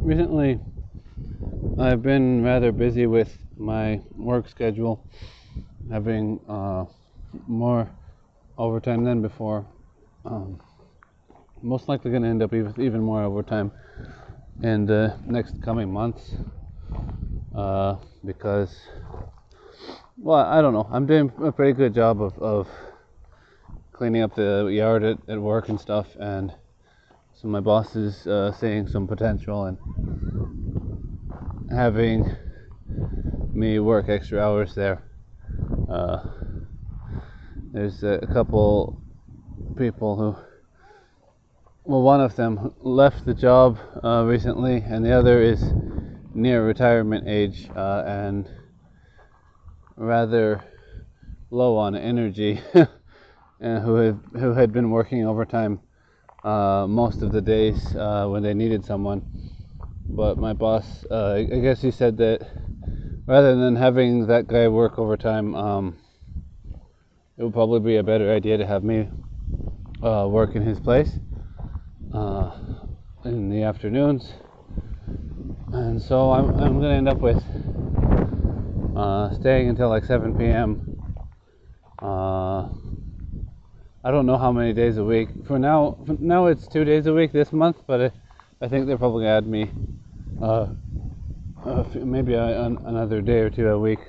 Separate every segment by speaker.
Speaker 1: Recently, I've been rather busy with my work schedule, having more overtime than before. Most likely going to end up with even more overtime in the next coming months because, well, I don't know. I'm doing a pretty good job of cleaning up the yard at work and stuff, and so my boss is seeing some potential in having me work extra hours there. There's a couple people who, well, one of them left the job recently, and the other is near retirement age and rather low on energy, and who had been working overtime most of the days when they needed someone. But my boss, I guess he said that rather than having that guy work overtime, it would probably be a better idea to have me work in his place in the afternoons. And so I'm going to end up with staying until like 7 p.m. I don't know how many days a week. For now it's 2 days a week this month, but I think they'll probably add me maybe another day or two a week.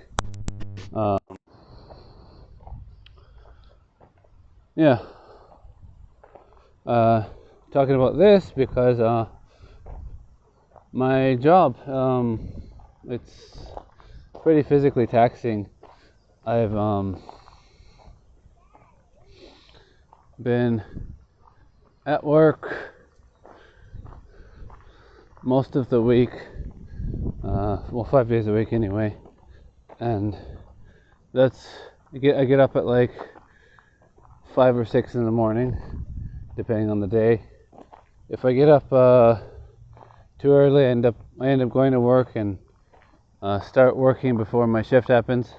Speaker 1: Yeah. Talking about this because my job, it's pretty physically taxing. I've been at work most of the week, well, 5 days a week anyway, and I get up at like 5 or 6 in the morning, depending on the day. If I get up too early, I end up going to work and start working before my shift happens.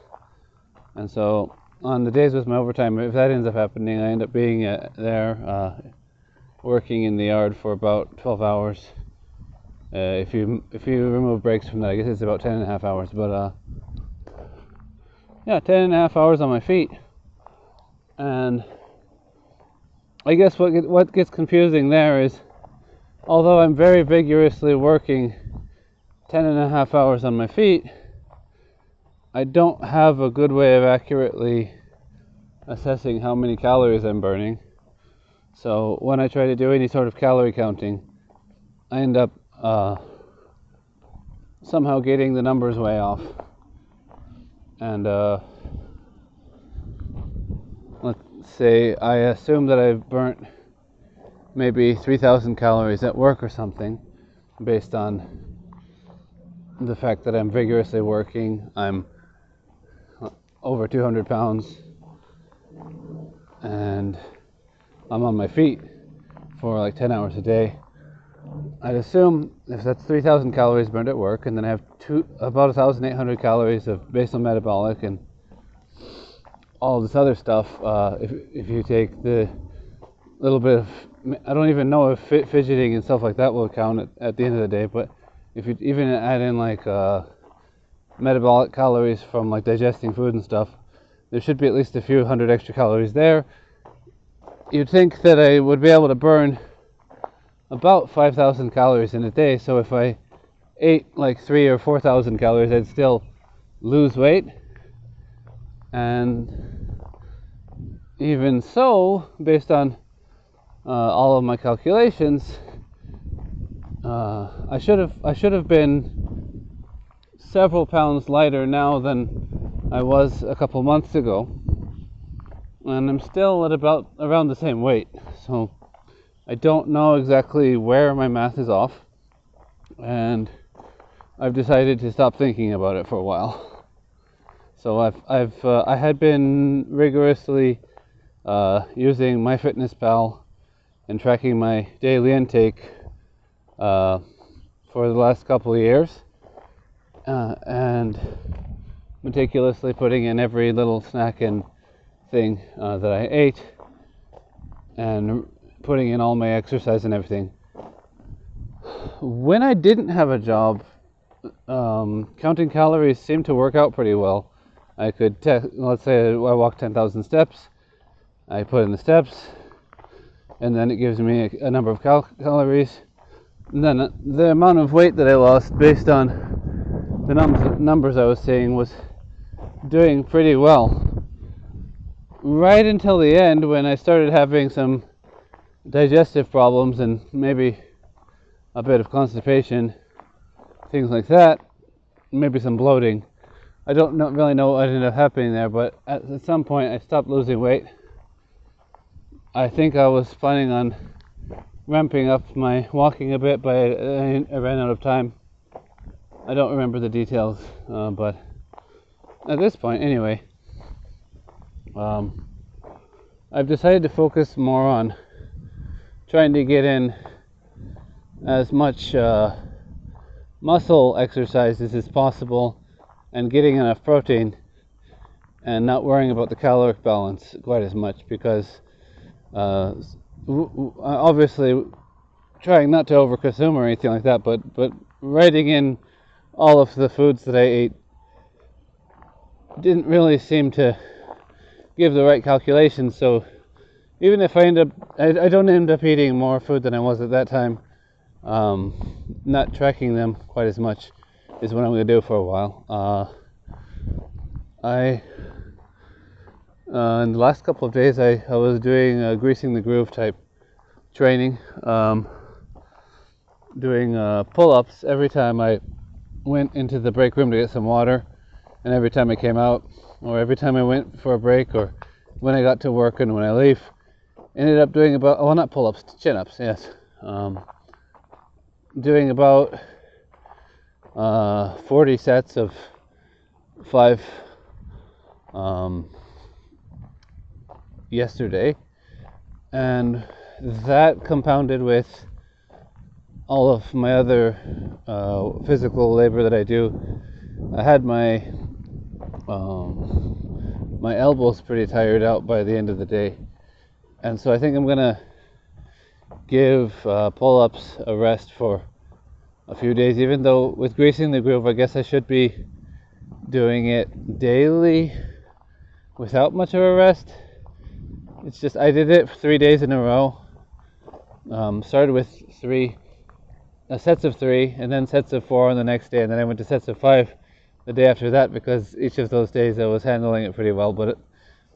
Speaker 1: And so on the days with my overtime, if that ends up happening, I end up being there working in the yard for about 12 hours. If you remove breaks from that, I guess it's about 10 and a half hours. But yeah, 10 and a half hours on my feet. And I guess what gets confusing there is, although I'm very vigorously working 10 and a half hours on my feet, I don't have a good way of accurately assessing how many calories I'm burning. So when I try to do any sort of calorie counting, I end up somehow getting the numbers way off. And let's say I assume that I've burnt maybe 3,000 calories at work or something, based on the fact that I'm vigorously working. I'm over 200 pounds and I'm on my feet for like 10 hours a day. I'd assume if that's 3,000 calories burned at work, and then I have about 1,800 calories of basal metabolic and all this other stuff, if you take the little bit of, I don't even know if fidgeting and stuff like that will count at the end of the day, but if you even add in like metabolic calories from like digesting food and stuff, there should be at least a few hundred extra calories there. You'd think that I would be able to burn about 5,000 calories in a day, so if I ate like 3,000 or 4,000 calories, I'd still lose weight. And even so, based on all of my calculations, I should have been several pounds lighter now than I was a couple months ago, and I'm still at about around the same weight. So I don't know exactly where my math is off, and I've decided to stop thinking about it for a while. So I had been rigorously using MyFitnessPal and tracking my daily intake for the last couple of years, and meticulously putting in every little snack and thing that I ate, and putting in all my exercise and everything. when I didn't have a job, counting calories seemed to work out pretty well. I could, let's say I walk 10,000 steps, I put in the steps, and then it gives me a number of calories. And then the amount of weight that I lost based on the numbers I was seeing was doing pretty well. Right until the end, when I started having some digestive problems and maybe a bit of constipation, things like that, maybe some bloating. I don't really know what ended up happening there, but at some point I stopped losing weight. I think I was planning on ramping up my walking a bit, but I ran out of time. I don't remember the details, but at this point, anyway, I've decided to focus more on trying to get in as much muscle exercises as possible and getting enough protein and not worrying about the caloric balance quite as much, because obviously trying not to overconsume or anything like that, but writing in all of the foods that I ate didn't really seem to give the right calculation. So even if I don't end up eating more food than I was at that time, not tracking them quite as much is what I'm going to do for a while. In the last couple of days I was doing greasing the groove type training, doing pull-ups every time I went into the break room to get some water, and every time I came out, or every time I went for a break, or when I got to work and when I leave. Ended up doing about, well, not pull-ups, chin-ups, yes. Doing about 40 sets of 5 yesterday, and that compounded with all of my other physical labor that I do. I had my elbows pretty tired out by the end of the day, and so I think I'm gonna give pull-ups a rest for a few days, even though with greasing the groove I guess I should be doing it daily without much of a rest. It's just I did it for 3 days in a row. Started with 3 sets of 3, and then sets of 4 on the next day, and then I went to sets of 5 the day after that, because each of those days I was handling it pretty well. But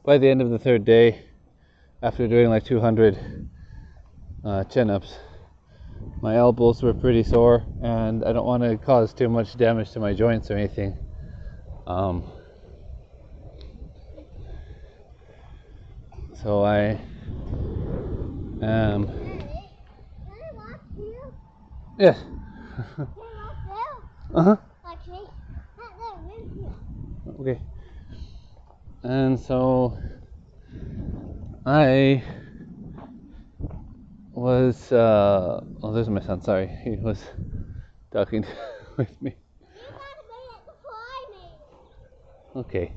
Speaker 1: by the end of the 3rd day, after doing like 200 chin-ups, my elbows were pretty sore, and I don't want to cause too much damage to my joints or anything. So I am. Yes. Uh-huh. Okay. And so I was oh, there's my son, sorry. He was talking with me. Okay.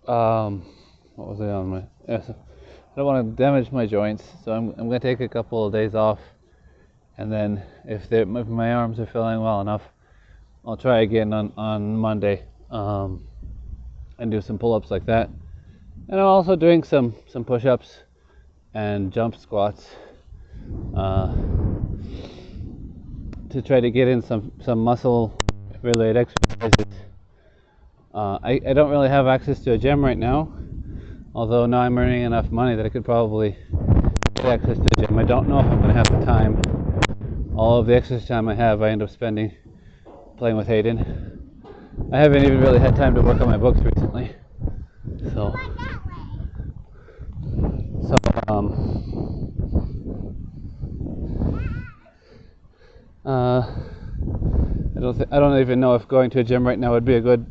Speaker 1: What was I on my? Yeah, so I don't want to damage my joints, so I'm going to take a couple of days off, and then if my arms are feeling well enough, I'll try again on Monday, and do some pull-ups like that. And I'm also doing some push-ups and jump squats to try to get in some muscle-related exercises. I don't really have access to a gym right now, although now I'm earning enough money that I could probably get access to a gym. I don't know if I'm going to have the time. All of the extra time I have, I end up spending playing with Hayden. I haven't even really had time to work on my books recently. So I don't even know if going to a gym right now would be a good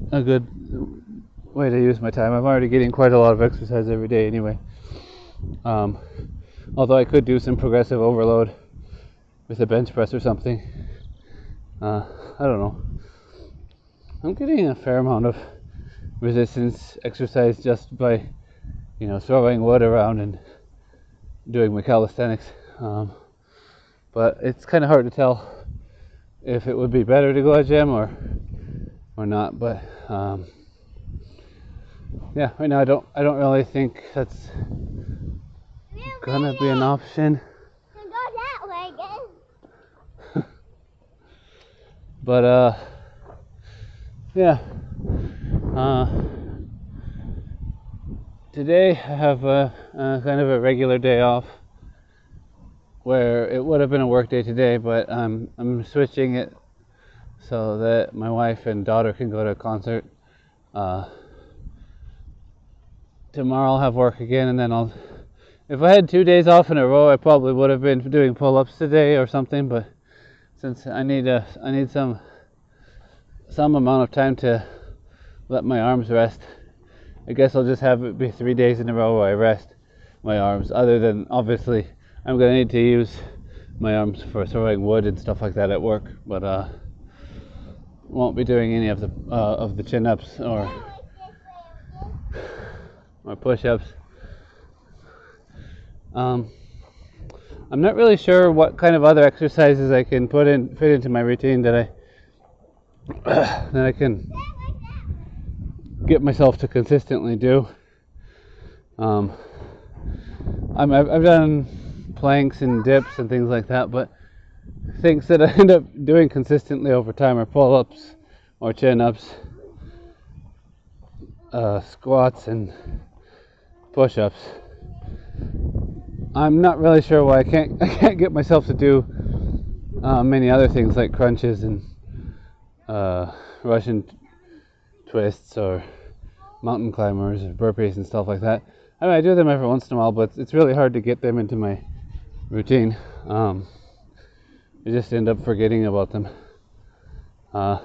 Speaker 1: way to use my time. I'm already getting quite a lot of exercise every day anyway. Although I could do some progressive overload with a bench press or something. I don't know. I'm getting a fair amount of resistance exercise just by, throwing wood around and doing my calisthenics. But but it's kind of hard to tell if it would be better to go to gym or not. But yeah, right now I don't really think that's gonna be an option.
Speaker 2: Go that way again.
Speaker 1: But yeah. Today I have a kind of a regular day off, where it would have been a work day today, but I'm switching it so that my wife and daughter can go to a concert. Tomorrow I'll have work again, and then if I had 2 days off in a row, I probably would have been doing pull-ups today or something. But since I need some amount of time to let my arms rest, I guess I'll just have it be 3 days in a row where I rest my arms. Other than, obviously, I'm gonna need to use my arms for throwing wood and stuff like that at work, but won't be doing any of the chin-ups or push-ups. I'm not really sure what kind of other exercises I can fit into my routine that I can get myself to consistently do. I've done planks and dips and things like that, but things that I end up doing consistently over time are pull-ups or chin-ups, squats and push-ups. I'm not really sure why I can't get myself to do many other things like crunches and Russian twists or mountain climbers or burpees and stuff like that. I mean, I do them every once in a while, but it's really hard to get them into my routine. I just end up forgetting about them. It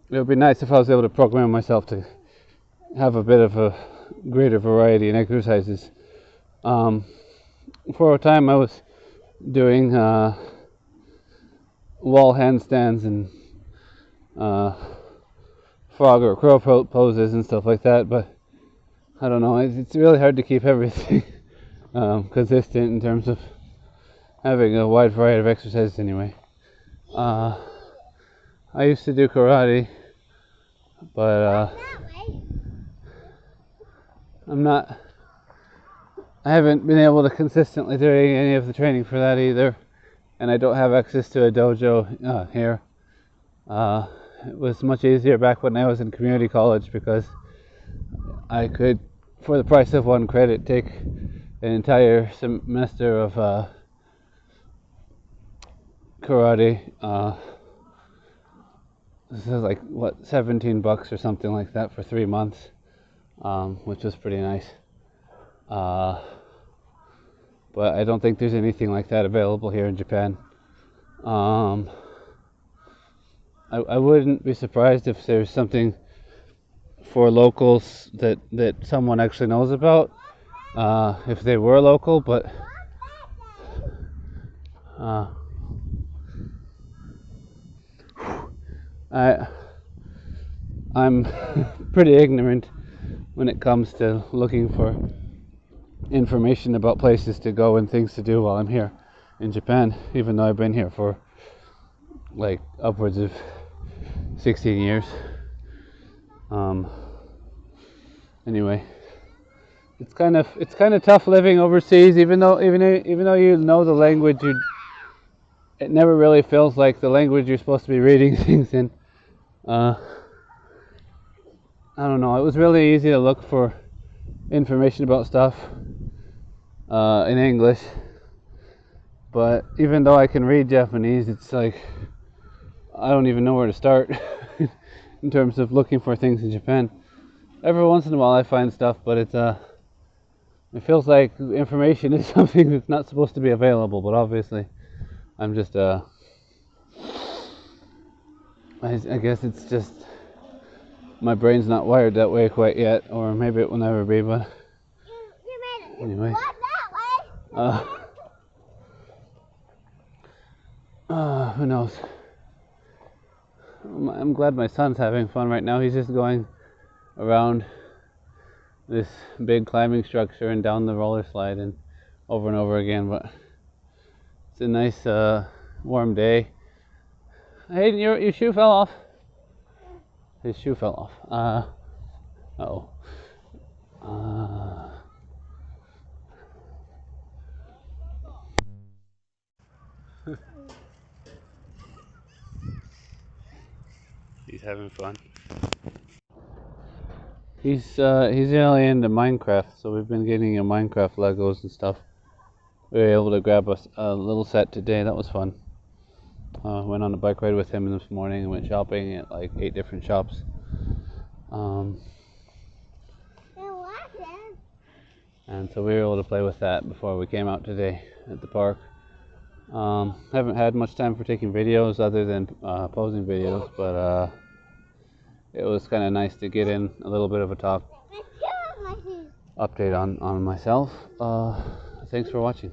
Speaker 1: would be nice if I was able to program myself to have a bit of a greater variety in exercises. For a time I was doing wall handstands and frog or crow poses and stuff like that, but I don't know, it's really hard to keep everything consistent in terms of having a wide variety of exercises anyway. I used to do karate, but I haven't been able to consistently do any of the training for that either, and I don't have access to a dojo here. It was much easier back when I was in community college because I could, for the price of one credit, take an entire semester of karate. This is like $17 or something like that for 3 months, which was pretty nice. But I don't think there's anything like that available here in Japan. I wouldn't be surprised if there's something for locals that someone actually knows about, if they were local, but I'm pretty ignorant when it comes to looking for information about places to go and things to do while I'm here in Japan, even though I've been here for like upwards of 16 years. Anyway, it's kind of tough living overseas, even though you know the language. It never really feels like the language you're supposed to be reading things in. I don't know. It was really easy to look for information about stuff in English, but even though I can read Japanese, it's like I don't even know where to start in terms of looking for things in Japan. Every once in a while I find stuff, but it feels like information is something that's not supposed to be available, but obviously I'm just I guess it's just my brain's not wired that way quite yet, or maybe it will never be, but anyway. Who knows? I'm glad my son's having fun right now. He's just going around this big climbing structure and down the roller slide and over again, but It's a nice warm day. Hayden, your shoe fell off. His shoe fell off. Uh-oh. He's having fun. He's really into Minecraft, so we've been getting him Minecraft Legos and stuff. We were able to grab a little set today. That was fun. Went on a bike ride with him this morning and went shopping at like 8 different shops. And so we were able to play with that before we came out today at the park. Haven't had much time for taking videos other than posing videos, but it was kind of nice to get in a little bit of a update on myself. Thanks for watching.